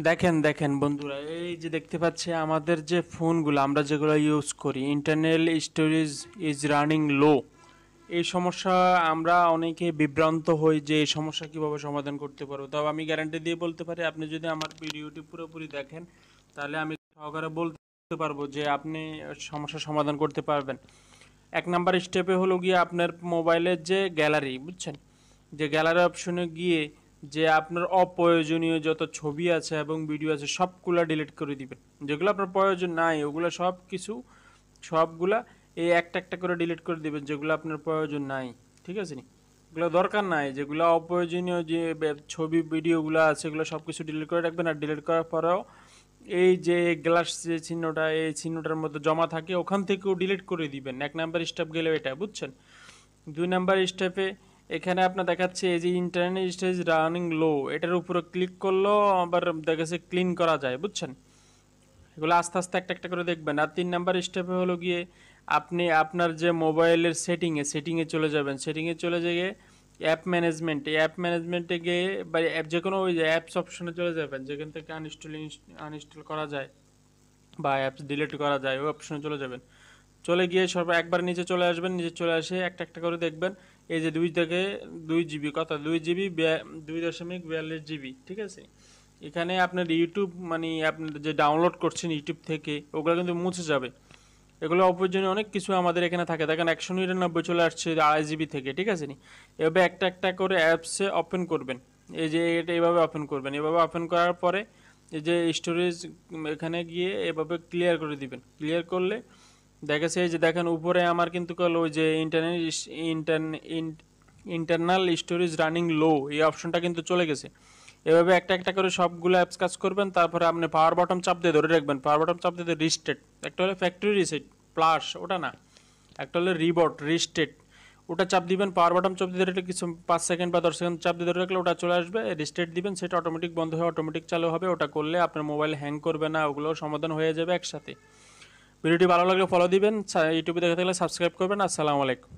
দেখেন দেখেন বন্ধুরা, এই যে দেখতে পাচ্ছি আমাদের যে ফোনগুলো আমরা যেগুলো ইউজ করি, ইন্টারনাল স্টোরেজ ইজ রানিং লো। এই সমস্যা আমরা অনেকে বিভ্রান্ত হই যে এই সমস্যা কীভাবে সমাধান করতে পারবো। তবে আমি গ্যারান্টি দিয়ে বলতে পারি, আপনি যদি আমার ভিডিওটি পুরোপুরি দেখেন তাহলে আমি সহকারে বলতে পারবো যে আপনি সমস্যার সমাধান করতে পারবেন। এক নাম্বার স্টেপে হলো গিয়ে আপনার মোবাইলের যে গ্যালারি, বুঝছেন, যে গ্যালারি অপশনে গিয়ে যে আপনার অপ্রয়োজনীয় যত ছবি আছে এবং ভিডিও আছে সবগুলা ডিলিট করে দিবেন। যেগুলো আপনার প্রয়োজন নাই ওগুলো সবগুলা এই একটা একটা করে ডিলিট করে দিবেন, যেগুলো আপনার প্রয়োজন নাই। ঠিক আছে নি, এগুলো দরকার নাই। যেগুলো অপ্রয়োজনীয় যে ছবি ভিডিওগুলো আছে এগুলো সব কিছু ডিলিট করে রাখবেন। আর ডিলিট করার পরেও এই যে গ্লাস যে চিহ্নটা, এই চিহ্নটার মধ্যে জমা থাকে ওখান থেকেও ডিলিট করে দিবেন। এক নাম্বার স্টেপ গেলেও এটা, বুঝছেন। দুই নাম্বার স্টেপে এখানে আপনার দেখাচ্ছে এই যে ইন্টারনেট স্টোরেজ রানিং লো, এটার উপরে ক্লিক করলেও আবার দেখাচ্ছে ক্লিন করা যায়, বুঝছেন। এগুলো আস্তে আস্তে একটা একটা করে দেখবেন। আর তিন নাম্বার স্টেপে হলো গিয়ে আপনি আপনার যে মোবাইলের সেটিংয়ে চলে যাবেন। সেটিংয়ে চলে গিয়ে অ্যাপ ম্যানেজমেন্টে গিয়ে বা অ্যাপ যে কোনো ওই যে অ্যাপস অপশনে চলে যাবেন, যেখান থেকে আনইনস্টল করা যায় বা অ্যাপস ডিলিট করা যায়, ওই অপশনে চলে যাবেন। চলে গিয়ে একবার নিচে চলে আসবেন। নিচে চলে আসে একটা একটা করে দেখবেন এই যে 2 জিবি, কথা 2 জিবি 2.42 জিবি, ঠিক আছে। এখানে আপনার ইউটিউব মানে আপনার যে ডাউনলোড করছেন ইউটিউব থেকে ওগুলো কিন্তু মুছে যাবে। এগুলো অপ্রয়োজনীয় অনেক কিছু আমাদের এখানে থাকে। দেখেন 199 চলে আসছে 2.5 জিবি থেকে, ঠিক আছে নি। এভাবে একটা একটা করে অ্যাপসে ওপেন করবেন। এই যে এটা এভাবে ওপেন করবেন। এভাবে ওপেন করার পরে এই যে স্টোরেজ এখানে গিয়ে এভাবে ক্লিয়ার করে দিবেন। ক্লিয়ার করলে দেখেছে এই যে দেখেন উপরে আমার কিন্তু ওই যে ইন্টারনাল স্টোরেজ রানিং লো এই অপশনটা কিন্তু চলে গেছে। এভাবে একটা একটা করে সবগুলো অ্যাপস কাজ করবেন। তারপরে আপনি পাওয়ার বাটন চাপ দিয়ে ধরে রাখবেন। পাওয়ার বাটন চাপ দিয়ে রিস্টেট, একটা হলো ফ্যাক্টরি রিসেট প্লাস, ওটা না, একটা হলো রিবট রিস্টেট, ওটা চাপ দিবেন। পাওয়ার বাটন চাপ দিয়ে ধরে কিছু 5 সেকেন্ড বা 10 সেকেন্ড চাপ দিয়ে ধরে রাখলে ওটা চলে আসবে। রিস্টেট দিবেন, সেটা অটোমেটিক বন্ধ হয়ে অটোমেটিক চালু হবে। ওটা করলে আপনার মোবাইল হ্যাং করবে না, ওগুলোও সমাধান হয়ে যাবে একসাথে। ভিডিওটি ভালো লাগলে ফলো দিবেন, ইউটিউবে দেখে থাকলে সাবস্ক্রাইব করবেন। আসসালামু আলাইকুম।